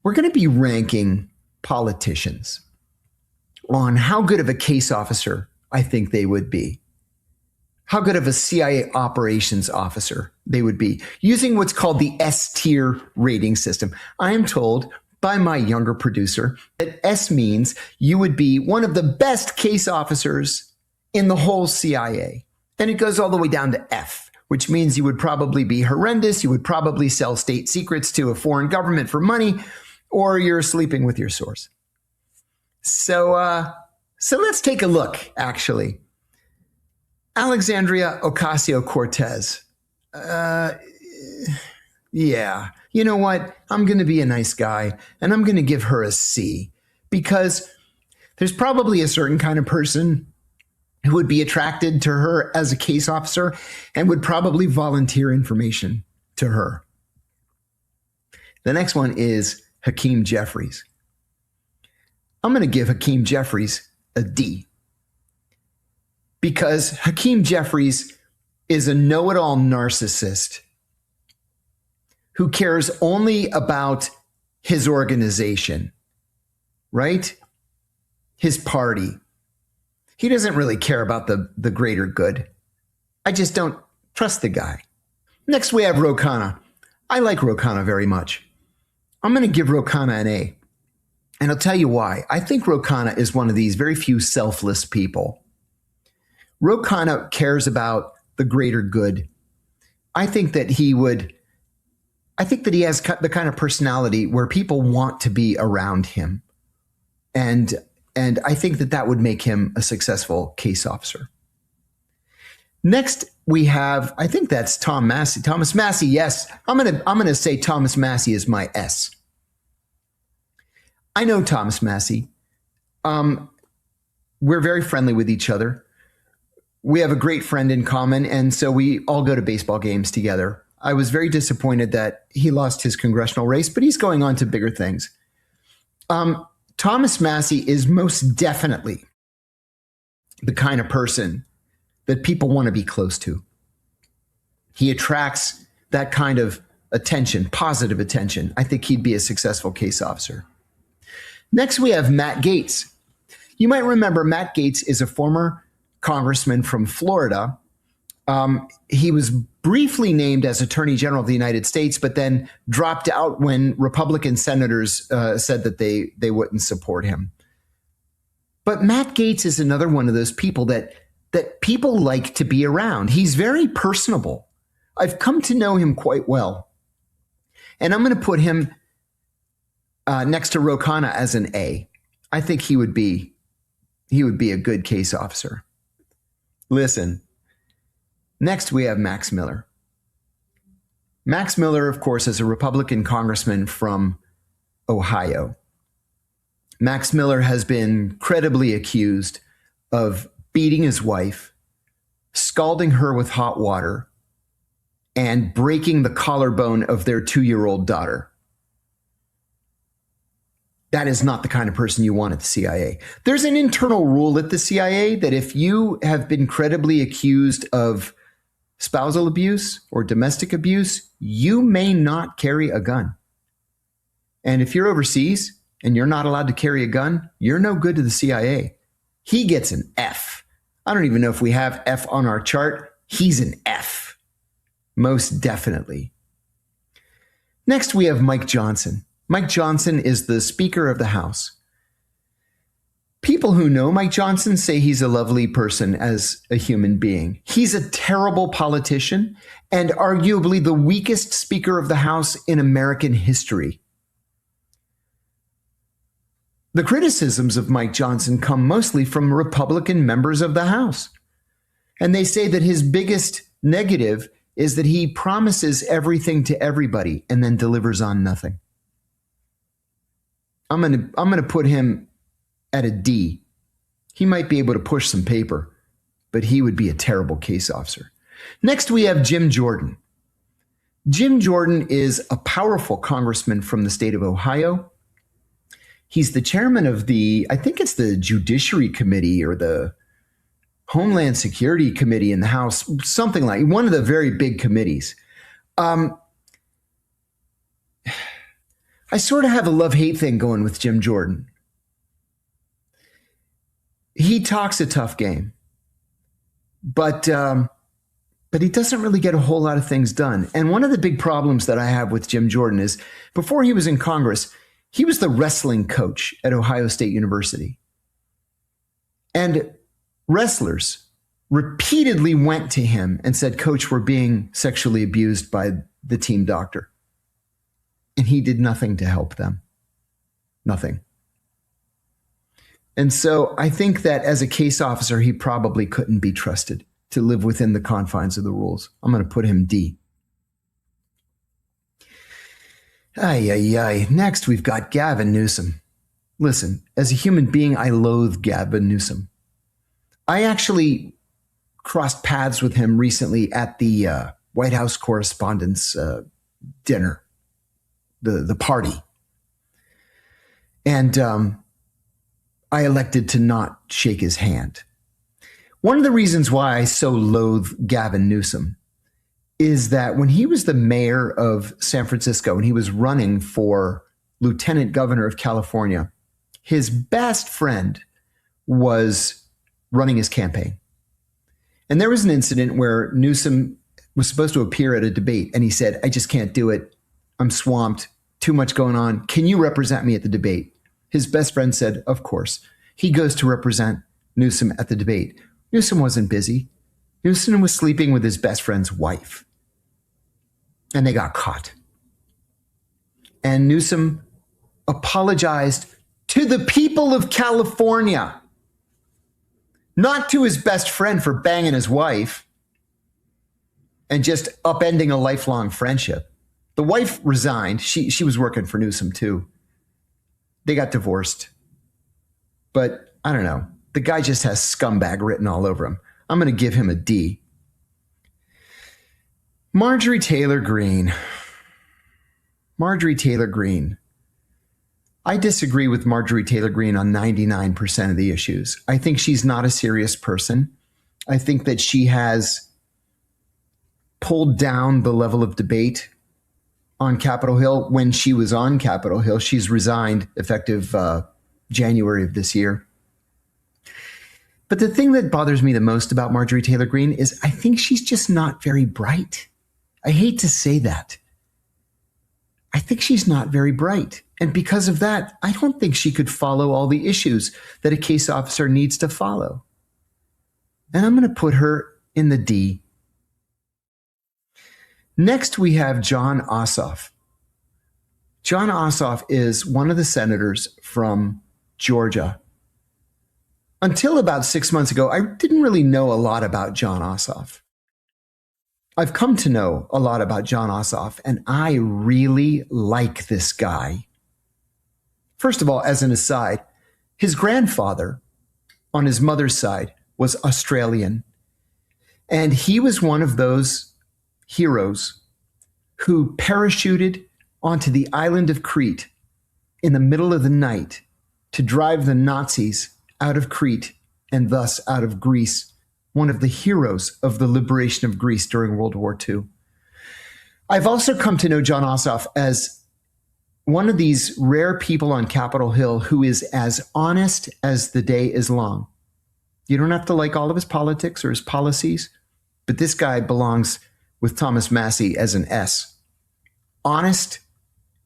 we're going to be ranking politicians on how good of a case officer I think they would be, how good of a CIA operations officer they would be, using what's called the S-tier rating system. I am told by my younger producer that S means you would be one of the best case officers in the whole CIA. Then it goes all the way down to F, which means you would probably be horrendous. You would probably sell state secrets to a foreign government for money, or you're sleeping with your source. So let's take a look, actually. Alexandria Ocasio-Cortez. Yeah, you know what? I'm going to be a nice guy, and I'm going to give her a C, because there's probably a certain kind of person who would be attracted to her as a case officer and would probably volunteer information to her. The next one is Hakeem Jeffries. I'm going to give Hakeem Jeffries a D, because Hakeem Jeffries is a know-it-all narcissist who cares only about his organization, right? His party. He doesn't really care about the greater good. I just don't trust the guy. Next, we have Ro Khanna. I like Ro Khanna very much. I'm going to give Ro Khanna an A. And I'll tell you why. I think Ro Khanna is one of these very few selfless people. Ro Khanna cares about the greater good. I think that he has the kind of personality where people want to be around him. And I think that would make him a successful case officer. Next, we have, I think that's Tom Massey. Thomas Massey, yes. I'm gonna say Thomas Massey is my S. I know Thomas Massey. We're very friendly with each other. We have a great friend in common, and so we all go to baseball games together. I was very disappointed that he lost his congressional race, but he's going on to bigger things. Thomas Massey is most definitely the kind of person that people want to be close to. He attracts that kind of attention, positive attention. I think he'd be a successful case officer. Next, we have Matt Gaetz. You might remember Matt Gaetz is a former congressman from Florida. He was briefly named as Attorney General of the United States, but then dropped out when Republican senators said that they wouldn't support him. But Matt Gaetz is another one of those people that people like to be around. He's very personable. I've come to know him quite well. And I'm going to put him next to Ro Khanna as an A. I think he would be a good case officer. Listen. Next, we have Max Miller. Max Miller, of course, is a Republican congressman from Ohio. Max Miller has been credibly accused of beating his wife, scalding her with hot water, and breaking the collarbone of their 2-year-old daughter. That is not the kind of person you want at the CIA. There's an internal rule at the CIA that if you have been credibly accused of spousal abuse or domestic abuse, you may not carry a gun. And if you're overseas and you're not allowed to carry a gun, you're no good to the CIA. He gets an F. I don't even know if we have F on our chart. He's an F. Most definitely. Next, we have Mike Johnson. Mike Johnson is the Speaker of the House. People who know Mike Johnson say he's a lovely person as a human being. He's a terrible politician and arguably the weakest Speaker of the House in American history. The criticisms of Mike Johnson come mostly from Republican members of the House. And they say that his biggest negative is that he promises everything to everybody and then delivers on nothing. I'm going to put him at a D. He might be able to push some paper, but he would be a terrible case officer. Next, we have Jim Jordan. Jim Jordan is a powerful congressman from the state of Ohio. He's the chairman of I think it's the Judiciary Committee or the Homeland Security Committee in the House, something like one of the very big committees. I sort of have a love-hate thing going with Jim Jordan. He talks a tough game, but he doesn't really get a whole lot of things done. And one of the big problems that I have with Jim Jordan is before he was in Congress, he was the wrestling coach at Ohio State University. And wrestlers repeatedly went to him and said, Coach, we're being sexually abused by the team doctor. And he did nothing to help them. Nothing. And so I think that as a case officer, he probably couldn't be trusted to live within the confines of the rules. I'm going to put him D. Next, we've got Gavin Newsom. Listen, as a human being, I loathe Gavin Newsom. I actually crossed paths with him recently at the White House Correspondents' dinner, the party. And I elected to not shake his hand. One of the reasons why I so loathe Gavin Newsom is that when he was the mayor of San Francisco and he was running for lieutenant governor of California, his best friend was running his campaign. And there was an incident where Newsom was supposed to appear at a debate and he said, I just can't do it. I'm swamped. Too much going on. Can you represent me at the debate? His best friend said, of course. He goes to represent Newsom at the debate. Newsom wasn't busy. Newsom was sleeping with his best friend's wife. And they got caught. And Newsom apologized to the people of California, not to his best friend for banging his wife and just upending a lifelong friendship. The wife resigned. She was working for Newsom too. They got divorced. But I don't know. The guy just has scumbag written all over him. I'm going to give him a D. Marjorie Taylor Greene. Marjorie Taylor Greene. I disagree with Marjorie Taylor Greene on 99% of the issues. I think she's not a serious person. I think that she has pulled down the level of debate on Capitol Hill. When she was on Capitol Hill, she's resigned effective January of this year. But the thing that bothers me the most about Marjorie Taylor Greene is I think she's just not very bright. I hate to say that. I think she's not very bright. And because of that, I don't think she could follow all the issues that a case officer needs to follow. And I'm going to put her in the D. Next, we have John Ossoff. John Ossoff is one of the senators from Georgia. Until about 6 months ago, I didn't really know a lot about John Ossoff. I've come to know a lot about John Ossoff, and I really like this guy. First of all, as an aside, his grandfather on his mother's side was Australian, and he was one of those heroes who parachuted onto the island of Crete in the middle of the night to drive the Nazis out of Crete and thus out of Greece, one of the heroes of the liberation of Greece during World War II. I've also come to know John Ossoff as one of these rare people on Capitol Hill who is as honest as the day is long. You don't have to like all of his politics or his policies, but this guy belongs with Thomas Massey as an S. Honest,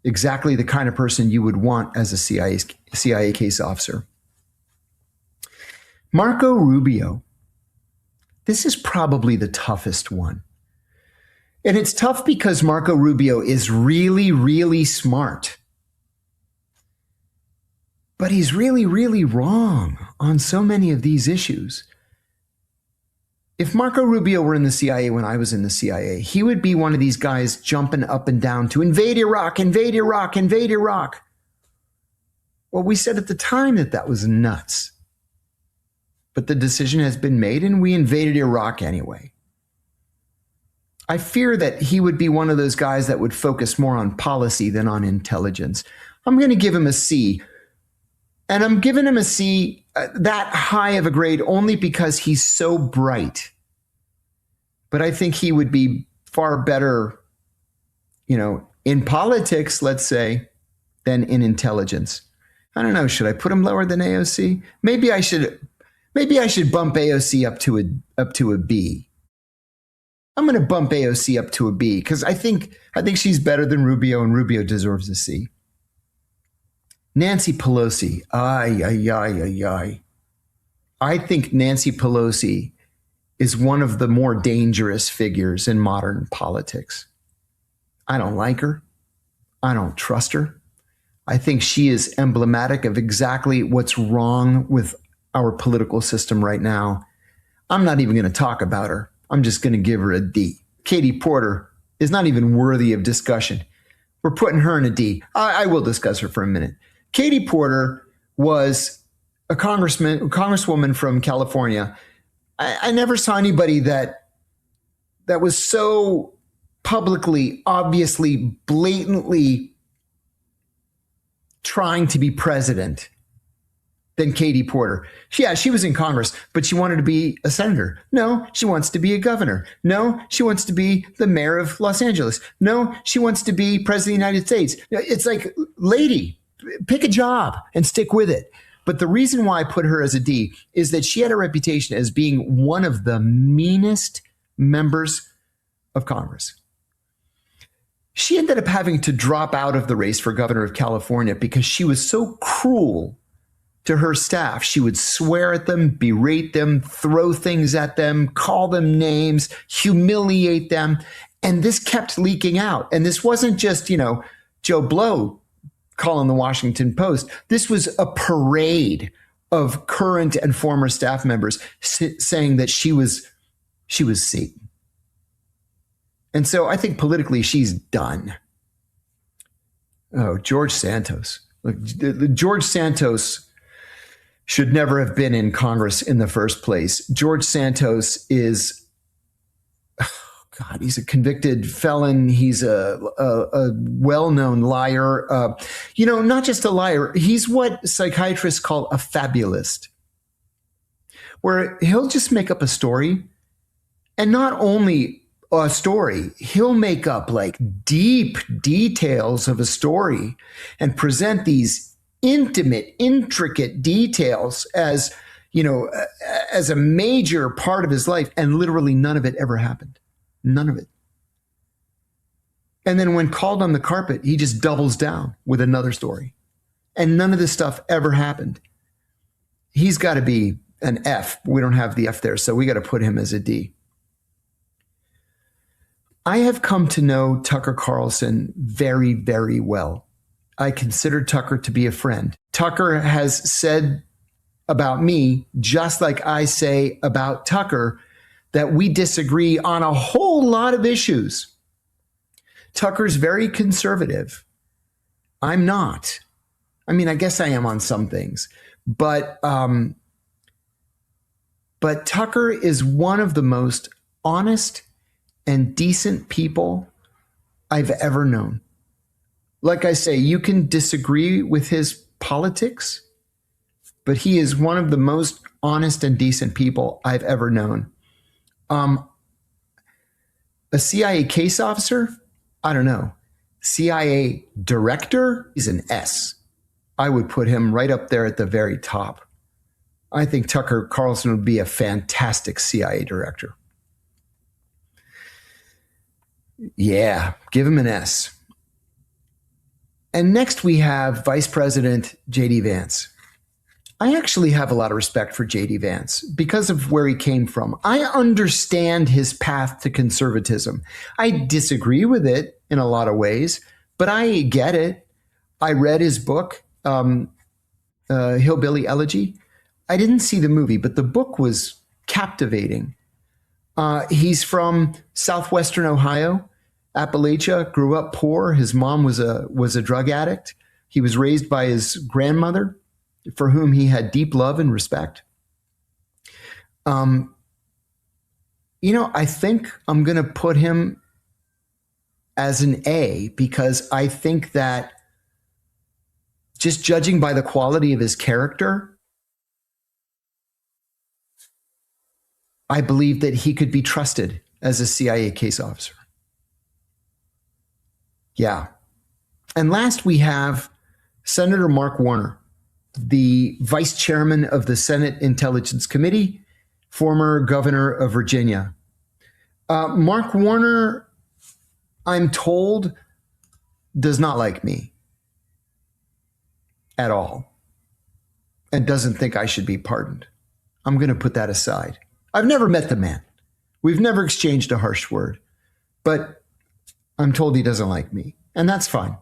exactly the kind of person you would want as a CIA case officer. Marco Rubio. This is probably the toughest one. And it's tough because Marco Rubio is really, really smart. But he's really, really wrong on so many of these issues. If Marco Rubio were in the CIA when I was in the CIA, he would be one of these guys jumping up and down to invade Iraq, invade Iraq, invade Iraq. Well, we said at the time that that was nuts. But the decision has been made and we invaded Iraq anyway. I fear that he would be one of those guys that would focus more on policy than on intelligence. I'm going to give him a C. And I'm giving him a C, that high of a grade, only because he's so bright. But I think he would be far better, in politics, let's say, than in intelligence. I don't know. Should I put him lower than AOC? Maybe I should bump AOC up to a B. I'm going to bump AOC up to a B because I think she's better than Rubio, and Rubio deserves a C. Nancy Pelosi. I think Nancy Pelosi is one of the more dangerous figures in modern politics. I don't like her. I don't trust her. I think she is emblematic of exactly what's wrong with our political system right now. I'm not even going to talk about her. I'm just going to give her a D. Katie Porter is not even worthy of discussion. We're putting her in a D. I will discuss her for a minute. Katie Porter was a congresswoman from California. I never saw anybody that was so publicly, obviously, blatantly trying to be president than Katie Porter. She was in Congress, but she wanted to be a senator. No, she wants to be a governor. No, she wants to be the mayor of Los Angeles. No, she wants to be president of the United States. It's like, lady, pick a job and stick with it. But the reason why I put her as a D is that she had a reputation as being one of the meanest members of Congress. She ended up having to drop out of the race for governor of California because she was so cruel to her staff. She would swear at them, berate them, throw things at them, call them names, humiliate them. And this kept leaking out. And this wasn't just, Joe Blow calling the Washington Post. This was a parade of current and former staff members saying that she was Satan. And so I think politically she's done. Oh, George Santos. Look, George Santos should never have been in Congress in the first place. George Santos is, he's a convicted felon. He's a well-known liar. Not just a liar. He's what psychiatrists call a fabulist, where he'll just make up a story, and not only a story, he'll make up like deep details of a story and present these intimate, intricate details as a major part of his life, and literally none of it ever happened. None of it. And then when called on the carpet, he just doubles down with another story. And none of this stuff ever happened. He's got to be an F. We don't have the F there, so we got to put him as a D. I have come to know Tucker Carlson very, very well. I consider Tucker to be a friend. Tucker has said about me, just like I say about Tucker, that we disagree on a whole lot of issues. Tucker's very conservative. I'm not. I mean, I guess I am on some things, but Tucker is one of the most honest and decent people I've ever known. Like I say, you can disagree with his politics, but he is one of the most honest and decent people I've ever known. A CIA case officer? I don't know. CIA director? He's an S. I would put him right up there at the very top. I think Tucker Carlson would be a fantastic CIA director. Yeah, give him an S. And next we have Vice President J.D. Vance. I actually have a lot of respect for J.D. Vance because of where he came from. I understand his path to conservatism. I disagree with it in a lot of ways, but I get it. I read his book, Hillbilly Elegy. I didn't see the movie, but the book was captivating. He's from southwestern Ohio, Appalachia, grew up poor. His mom was a drug addict. He was raised by his grandmother, for whom he had deep love and respect. I think I'm going to put him as an A because I think that just judging by the quality of his character, I believe that he could be trusted as a CIA case officer. Yeah. And last we have Senator Mark Warner, the vice chairman of the Senate Intelligence Committee, former governor of Virginia. Mark Warner, I'm told, does not like me at all and doesn't think I should be pardoned. I'm going to put that aside. I've never met the man. We've never exchanged a harsh word, but I'm told he doesn't like me, and that's fine.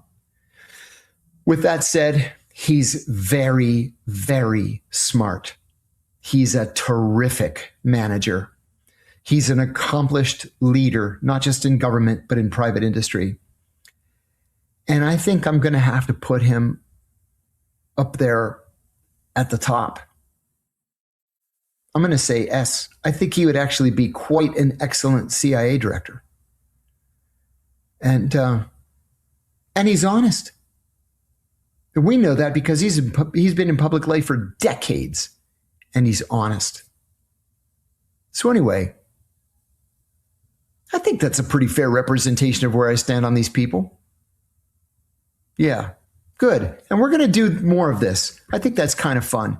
With that said, he's very, very smart. He's a terrific manager. He's an accomplished leader, not just in government, but in private industry. And I think I'm going to have to put him up there at the top. I'm going to say S. I think he would actually be quite an excellent CIA director. And he's honest. We know that because he's been in public life for decades, and he's honest. So anyway, I think that's a pretty fair representation of where I stand on these people. Yeah, good. And we're going to do more of this. I think that's kind of fun.